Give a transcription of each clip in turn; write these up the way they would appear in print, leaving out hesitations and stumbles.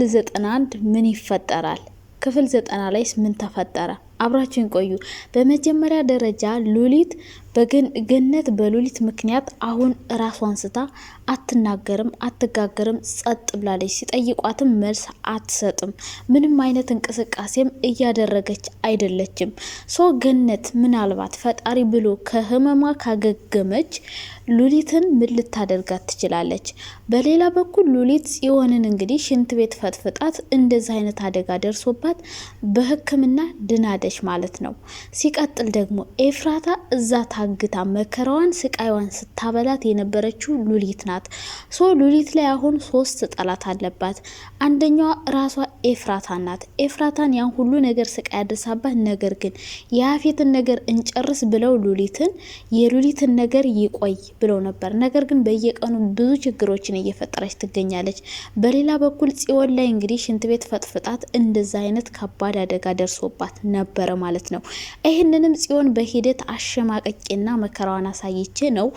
91 ምን ይፈጠራል? ክፍል 90 ላይስ ምን ተፈጠረ? አብራችን ቆዩ። በመጀመሪያ ደረጃ ሉሊት ገነት በሉሊት ምክንያት አሁን ራሷን ስታ አትናገርም፣ አትጋገርም፣ ጸጥ ብላለች። ሲጠይቋትም መልስ አትሰጥም። ምንም አይነት እንቅስቃሴም እያደረገች አይደለችም። ገነት ምናልባት ፈጣሪ ብሎ ከህመሟ ካገገመች ሉሊትን ምን ልታደርጋት ትችላለች? በሌላ በኩል ሉሊት ጽዮንን እንግዲህ ሽንት ቤት ፈትፍጣት እንደዚህ አይነት አደጋ ደርሶባት በሕክምና ድናደች ማለት ነው። ሲቀጥል ደግሞ ኤፍራታ እዛ ታግታ መከራዋን ስቃይዋን ስታበላት የነበረችው ሉሊት ናት። ሉሊት ላይ አሁን 3 ጠላት አለባት። አንደኛዋ ራሷ ኤፍራታ ናት። ኤፍራታን ያን ሁሉ ነገር ስቃይ ያደረሳባት፣ ነገር ግን የያፌትን ነገር እንጨርስ ብለው የሉሊትን ነገር ይቆይ ብለው ነበር። ነገር ግን በየቀኑ ብዙ ችግሮችን እየፈጠረች ትገኛለች። በሌላ በኩል ጽዮን ላይ እንግዲህ ሽንት ቤት ፈጥፍጣት እንደዛ አይነት ከባድ አደጋ ደርሶባት ነበረ ማለት ነው። ይህንንም ጽዮን በሂደት አሸማቀቄና መከራዋን አሳይቼ ነው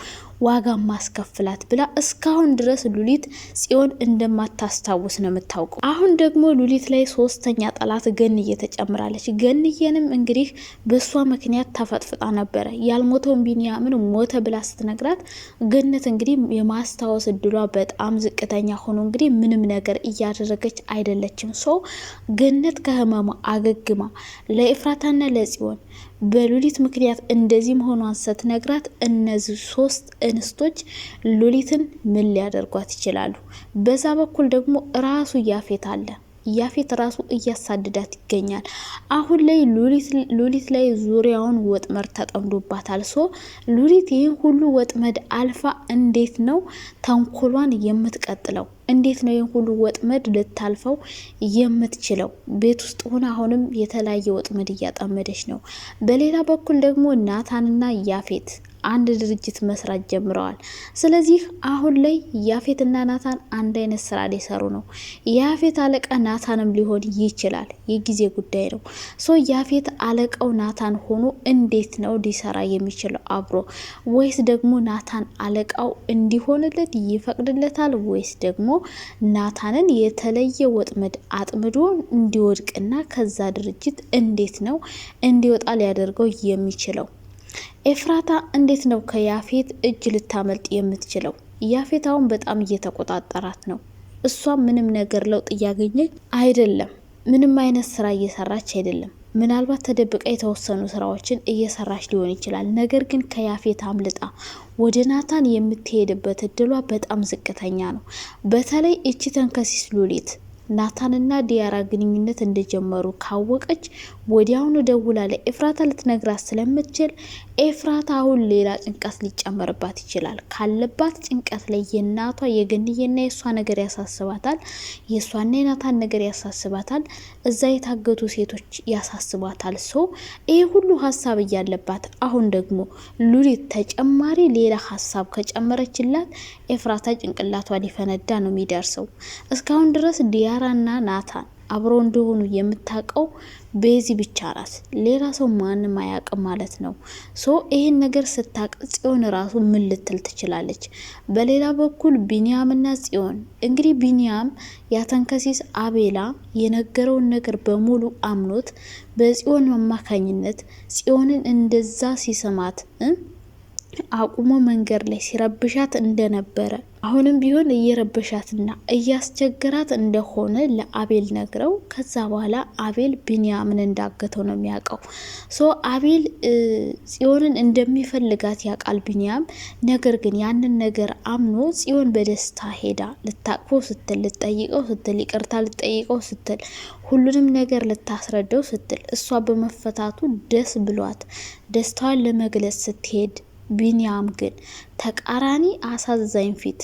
ዋጋ ማስከፍላት ብላ እስካሁን ድረስ ሉሊት ጽዮን እንደማታስታውስ ነው የምታውቀው። አሁን ደግሞ ሉሊት ላይ 3ኛ ጠላት ገንዬ ተጨምራለች። ገንዬንም እንግዲህ በሷ ምክንያት ተፈጥፍጣ ነበረ። ያልሞተውን ቢንያምን ሞተ ብላ ስትነግራት ገነት እንግዲህ የማስታወስ እድሏ በጣም ዝቅተኛ ሆኖ እንግዲህ ምንም ነገር እያደረገች አይደለችም። ገነት ከህመሟ አገግማ ለኤፍራታና ለጽዮን በሉሊት ምክንያት እንደዚህ መሆኗን ስትነግራት እነዚህ 3 እንስቶች ሉሊትን ምን ሊያደርጓት ይችላሉ? በዛ በኩል ደግሞ ራሱ ያፌት አለ። ያፌት ራሱ እያሳደዳት ይገኛል። አሁን ላይ ሉሊት ላይ ዙሪያውን ወጥመድ ተጠምዶባታል። ሉሊት ይህን ሁሉ ወጥመድ አልፋ እንዴት ነው ተንኮሏን የምትቀጥለው? እንዴት ነው ይህን ሁሉ ወጥመድ ልታልፈው የምትችለው? ቤት ውስጥ ሆነ አሁንም የተለያየ ወጥመድ እያጣመደች ነው። በሌላ በኩል ደግሞ ናታንና ያፌት አንድ ድርጅት መስራት ጀምረዋል። ስለዚህ አሁን ላይ ያፌትና ናታን አንድ አይነት ስራ ሊሰሩ ነው። ያፌት አለቃ ናታንም ሊሆን ይችላል፣ የጊዜ ጉዳይ ነው። ያፌት አለቃው ናታን ሆኖ እንዴት ነው ሊሰራ የሚችለው አብሮ? ወይስ ደግሞ ናታን አለቃው እንዲሆንለት ይፈቅድለታል? ወይስ ደግሞ ናታንን የተለየ ወጥመድ አጥምዶ እንዲወድቅና ከዛ ድርጅት እንዴት ነው እንዲወጣ ሊያደርገው የሚችለው? ኤፍራታ እንዴት ነው ከያፌት እጅ ልታመልጥ የምትችለው? ያፌት አሁን በጣም እየተቆጣጠራት ነው። እሷ ምንም ነገር ለውጥ እያገኘች አይደለም። ምንም አይነት ስራ እየሰራች አይደለም። ምናልባት ተደብቃ የተወሰኑ ስራዎችን እየሰራች ሊሆን ይችላል። ነገር ግን ከያፌት አምልጣ ወደ ናታን የምትሄድበት እድሏ በጣም ዝቅተኛ ነው። በተለይ እቺ ተንከሲስ ሉሊት ናታንና ዲያራ ግንኙነት እንደጀመሩ ካወቀች ወዲያውኑ ደውላ ለኤፍራታ ልትነግራት ስለምትችል ኤፍራታ አሁን ሌላ ጭንቀት ሊጨመርባት ይችላል። ካለባት ጭንቀት ላይ የናቷ የገንዬና የሷ ነገር ያሳስባታል። የሷና የናታን ነገር ያሳስባታል። እዛ የታገቱ ሴቶች ያሳስባታል። ይሄ ሁሉ ሀሳብ እያለባት አሁን ደግሞ ሉሊት ተጨማሪ ሌላ ሀሳብ ከጨመረችላት ኤፍራታ ጭንቅላቷ ሊፈነዳ ነው የሚደርሰው። እስካሁን ድረስ ዲያራና ናታን አብሮ እንደሆኑ የምታውቀው ቤዚ ብቻ ናት። ሌላ ሰው ማንም አያውቅም ማለት ነው። ይሄን ነገር ስታውቅ ጽዮን ራሱ ምን ልትል ትችላለች? በሌላ በኩል ቢንያምና ጽዮን እንግዲህ ቢንያም ያተንከሲስ አቤላ የነገረውን ነገር በሙሉ አምኖት በጽዮን አማካኝነት ጽዮንን እንደዛ ሲሰማት አቁሞ መንገድ ላይ ሲረብሻት እንደነበረ አሁንም ቢሆን እየረበሻትና እያስቸገራት እንደሆነ ለአቤል ነግረው ከዛ በኋላ አቤል ቢንያምን እንዳገተው ነው የሚያውቀው። አቤል ጽዮንን እንደሚፈልጋት ያውቃል ቢንያም። ነገር ግን ያንን ነገር አምኖ ጽዮን በደስታ ሄዳ ልታቅፈው ስትል፣ ልትጠይቀው ስትል፣ ይቅርታ ልትጠይቀው ስትል፣ ሁሉንም ነገር ልታስረዳው ስትል እሷ በመፈታቱ ደስ ብሏት ደስታዋን ለመግለጽ ስትሄድ ቢንያም ግን ተቃራኒ አሳዛኝ ፊት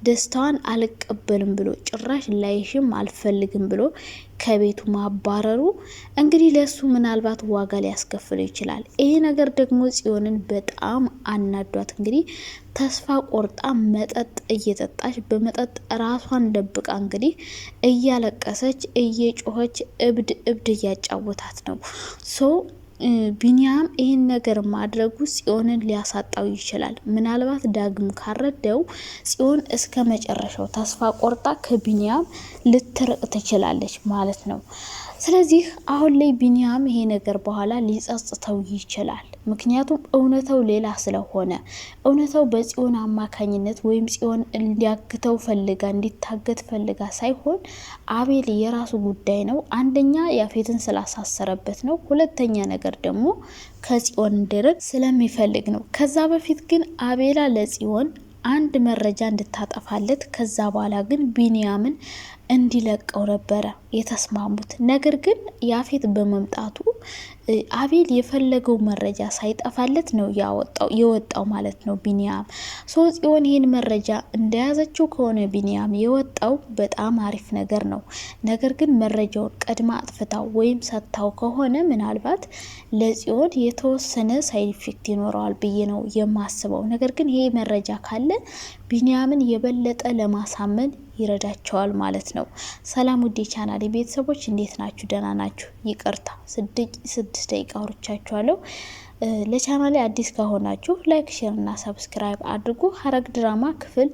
ደስታዋን አልቀበልም ብሎ ጭራሽ ላይሽም አልፈልግም ብሎ ከቤቱ ማባረሩ እንግዲህ ለሱ ምናልባት ዋጋ ሊያስከፍለው ይችላል። ይሄ ነገር ደግሞ ጽዮንን በጣም አናዷት እንግዲህ ተስፋ ቆርጣ መጠጥ እየጠጣች በመጠጥ ራሷን ደብቃ እንግዲህ እያለቀሰች እየጮኸች እብድ እያጫወታት ነው። ቢኒያም ይህን ነገር ማድረጉ ጽዮንን ሊያሳጣው ይችላል። ምናልባት ዳግም ካረደው ጽዮን እስከ መጨረሻው ተስፋ ቆርጣ ከቢኒያም ልትርቅ ትችላለች ማለት ነው። ስለዚህ አሁን ላይ ቢኒያም ይሄ ነገር በኋላ ሊጸጽተው ይችላል። ምክንያቱም እውነታው ሌላ ስለሆነ እውነታው በጽዮን አማካኝነት ወይም ጽዮን እንዲያግተው ፈልጋ እንዲታገት ፈልጋ ሳይሆን አቤል የራሱ ጉዳይ ነው። አንደኛ ያፌትን ስላሳሰረበት ነው። ሁለተኛ ነገር ደግሞ ከጽዮን እንዲርቅ ስለሚፈልግ ነው። ከዛ በፊት ግን አቤላ ለጽዮን አንድ መረጃ እንድታጠፋለት ከዛ በኋላ ግን ቢኒያምን እንዲለቀው ነበረ የተስማሙት። ነገር ግን ያፌት በመምጣቱ አቤል የፈለገው መረጃ ሳይጠፋለት ነው የወጣው ማለት ነው ቢኒያም። ጽዮን ይህን መረጃ እንደያዘችው ከሆነ ቢኒያም የወጣው በጣም አሪፍ ነገር ነው። ነገር ግን መረጃውን ቀድማ አጥፍታው ወይም ሰጥታው ከሆነ ምናልባት ለጽዮን የተወሰነ ሳይድ ኢፌክት ይኖረዋል ብዬ ነው የማስበው። ነገር ግን ይሄ መረጃ ካለ ቢኒያምን የበለጠ ለማሳመን ይረዳቸዋል ማለት ነው። ሰላም ውዴ ቻናል ቤተሰቦች እንዴት ናችሁ? ደህና ናችሁ? ይቅርታ 6 ደቂቃ አውርቻችኋለሁ። ለቻናሌ አዲስ ከሆናችሁ ላይክ፣ ሼር እና ሰብስክራይብ አድርጉ። ሐረግ ድራማ ክፍል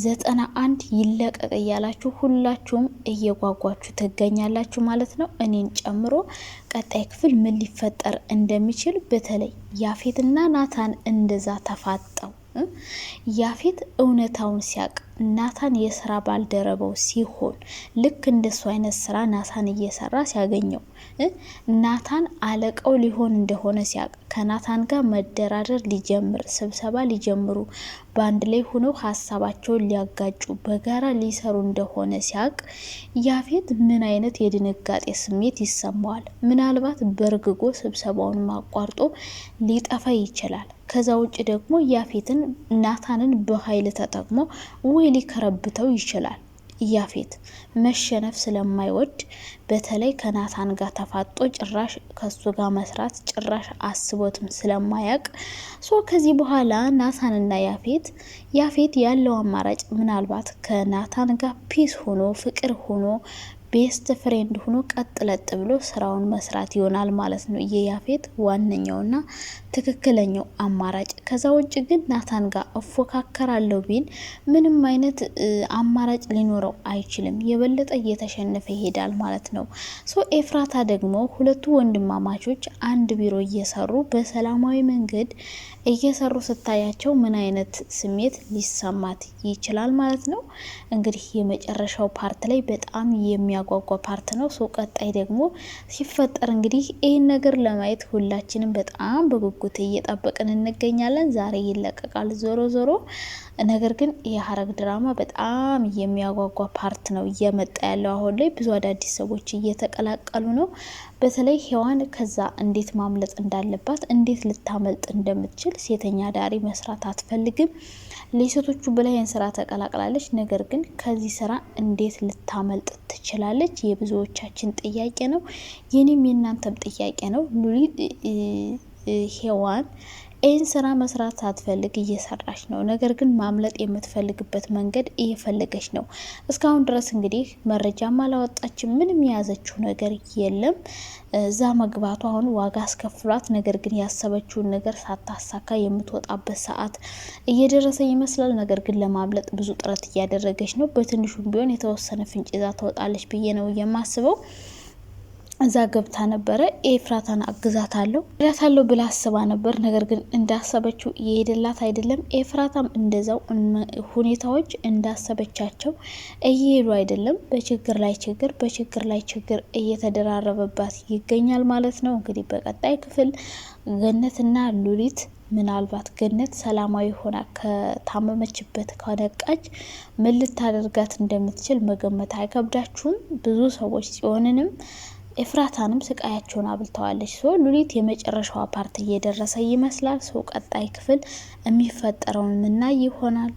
91 ይለቀቅ እያላችሁ ሁላችሁም እየጓጓችሁ ትገኛላችሁ ማለት ነው፣ እኔን ጨምሮ። ቀጣይ ክፍል ምን ሊፈጠር እንደሚችል በተለይ ያፌትና ናታን እንደዛ ተፋጠው ያፌት እውነታውን ሲያቅ ናታን የስራ ባልደረበው ሲሆን ልክ እንደሱ አይነት ስራ ናታን እየሰራ ሲያገኘው ናታን አለቃው ሊሆን እንደሆነ ሲያቅ ከናታን ጋር መደራደር ሊጀምር ስብሰባ ሊጀምሩ በአንድ ላይ ሆነው ሀሳባቸውን ሊያጋጩ በጋራ ሊሰሩ እንደሆነ ሲያቅ ያፌት ምን አይነት የድንጋጤ ስሜት ይሰማዋል? ምናልባት በርግጎ ስብሰባውን ማቋርጦ ሊጠፋ ይችላል። ከዛ ውጭ ደግሞ ያፌትን ናታንን በኃይል ተጠቅሞ ወይ ሊከረብተው ይችላል። ያፌት መሸነፍ ስለማይወድ በተለይ ከናታን ጋር ተፋጦ ጭራሽ ከሱ ጋር መስራት ጭራሽ አስቦትም ስለማያቅ ከዚህ በኋላ ናታንና ያፌት ያለው አማራጭ ምናልባት ከናታን ጋር ፒስ ሆኖ ፍቅር ሆኖ ቤስት ፍሬንድ ሆኖ ቀጥለጥ ብሎ ስራውን መስራት ይሆናል ማለት ነው የያፌት ዋነኛውና ትክክለኛው አማራጭ። ከዛ ውጭ ግን ናታን ጋር እፎካከራለሁ ቢል ምንም አይነት አማራጭ ሊኖረው አይችልም። የበለጠ እየተሸነፈ ይሄዳል ማለት ነው። ኤፍራታ ደግሞ ሁለቱ ወንድማማቾች አንድ ቢሮ እየሰሩ በሰላማዊ መንገድ እየሰሩ ስታያቸው ምን አይነት ስሜት ሊሰማት ይችላል ማለት ነው። እንግዲህ የመጨረሻው ፓርት ላይ በጣም የሚያጓጓ ፓርት ነው። ቀጣይ ደግሞ ሲፈጠር እንግዲህ ይህን ነገር ለማየት ሁላችንም በጣም በጉጉት እየጠበቅን እንገኛለን። ዛሬ ይለቀቃል ዞሮ። ነገር ግን የሐረግ ድራማ በጣም የሚያጓጓ ፓርት ነው እየመጣ ያለው። አሁን ላይ ብዙ አዳዲስ ሰዎች እየተቀላቀሉ ነው። በተለይ ሔዋን ከዛ እንዴት ማምለጥ እንዳለባት እንዴት ልታመልጥ እንደምትችል ሴተኛ ዳሪ መስራት አትፈልግም። ለሴቶቹ በላይን ስራ ተቀላቅላለች። ነገር ግን ከዚህ ስራ እንዴት ልታመልጥ ትችላለች? የብዙዎቻችን ጥያቄ ነው። የኔም የእናንተም ጥያቄ ነው። ሔዋን ይህን ስራ መስራት ሳትፈልግ እየሰራች ነው። ነገር ግን ማምለጥ የምትፈልግበት መንገድ እየፈለገች ነው። እስካሁን ድረስ እንግዲህ መረጃም አላወጣችም። ምንም የያዘችው ነገር የለም። እዛ መግባቱ አሁን ዋጋ አስከፍሏት፣ ነገር ግን ያሰበችውን ነገር ሳታሳካ የምትወጣበት ሰዓት እየደረሰ ይመስላል። ነገር ግን ለማምለጥ ብዙ ጥረት እያደረገች ነው። በትንሹም ቢሆን የተወሰነ ፍንጭ ይዛ ትወጣለች ብዬ ነው የማስበው። እዛ ገብታ ነበረ ኤፍራታን አግዛታለሁ ብላ አስባ ነበር። ነገር ግን እንዳሰበችው የሄደላት አይደለም። ኤፍራታም እንደዛው ሁኔታዎች እንዳሰበቻቸው እየሄዱ አይደለም። በችግር ላይ ችግር እየተደራረበባት ይገኛል ማለት ነው። እንግዲህ በቀጣይ ክፍል ገነትና ሉሊት ምናልባት ገነት ሰላማዊ ሆና ከታመመችበት ከነቃች ምን ልታደርጋት እንደምትችል መገመት አይከብዳችሁም። ብዙ ሰዎች ጽዮንንም ኤፍራታንም ስቃያቸውን አብልተዋለች። ሉሊት የመጨረሻዋ ፓርት እየደረሰ ይመስላል። ቀጣይ ክፍል የሚፈጠረውን ምናይ ይሆናል።